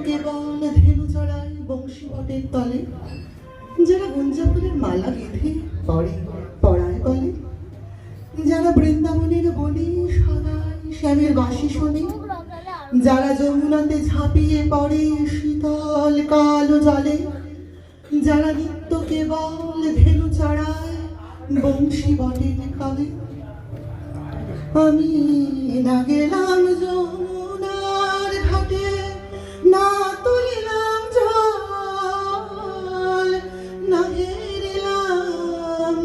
কেবল ধেনু চড়ায় বংশী বটের তলে, যারা গুঞ্জা ফুলের মালা গেঁথে পরে পড়ায় বলে, যারা বৃন্দাবনের বনে সদাই শ্যামের বাঁশি শোনে, যারা যমুনাতে ঝাঁপিয়ে পড়ে শীতল কালো জলে, যারা নিত্য কেবল ধেনু চড়ায় বংশী বটের কলে। আমি না গেলাম যমুনার ঘাটে, না তুলিলাম জল, না হেরিলাম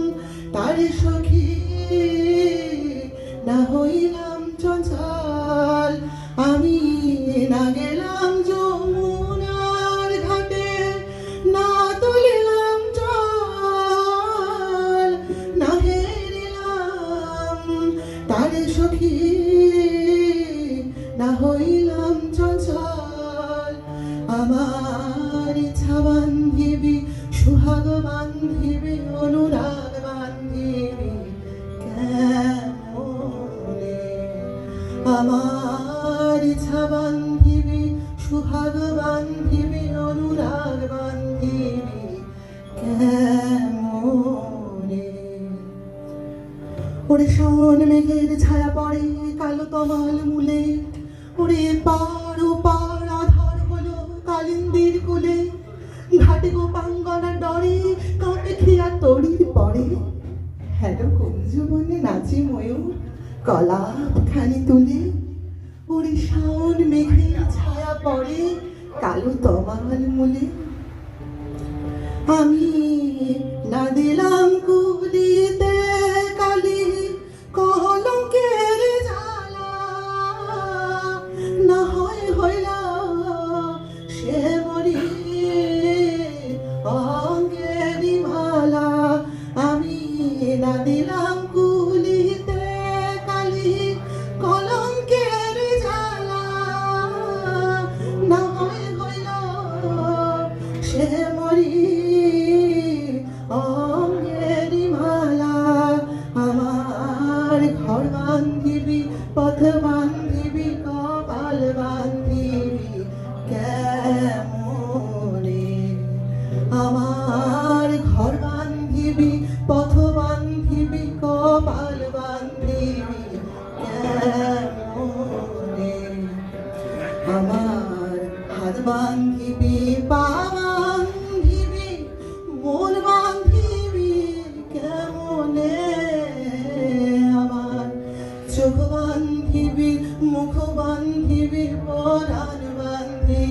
তার সখী, না হইলাম চঞ্চল। আমি না গেলাম যমুনার ঘাটে, না তুলিলাম জল, না হেরিলাম তার সখী, না হইলাম চঞ্চল। আমার ইচ্ছা বান্ধিবি, সুহাগ বান্ধিবি, অনুরাগ বান্ধিবি কেমনে? আমার ইচ্ছা বান্ধিবি, সুহাগ বান্ধিবি, অনুরাগ বান্ধিবি কেমনে? ওরে শাওন মেঘের ছায়া পড়ে কালো তমাল মূলে, ওরে পার ও পার আধার হলো কালিন্দির কুলে, ঘাটে গোপাঙ্গনা ডরে কাঁপে খিয়া তড়ির পড়ে, হ্যালো কুঞ্জবনে নাচে ময়ূর কলাপ খানি তুলে। ওরে শাওন মেঘের ছায়া পড়ে কালো তমাল মূলে, আমি না দিলাম কুলিতে কালি কলঙ্কের জ্বালা, না হয় হইলা সে মরি অঙ্গেরি মালা। আমি না দিলাম কুলিতে কালি কলঙ্কের জ্বালা, না হয় হইলা সে মরি অঙ্গেরি মালা। আমার ঘর বান্ধিবি, পথ বান্ধিবি, কপাল বান্ধিবি কেমনে? আমার ঘর বান্ধিবি, পথ বান্ধিবি, কপাল বান্ধিবি কেমনে? আমার হাত বান্ধিবি,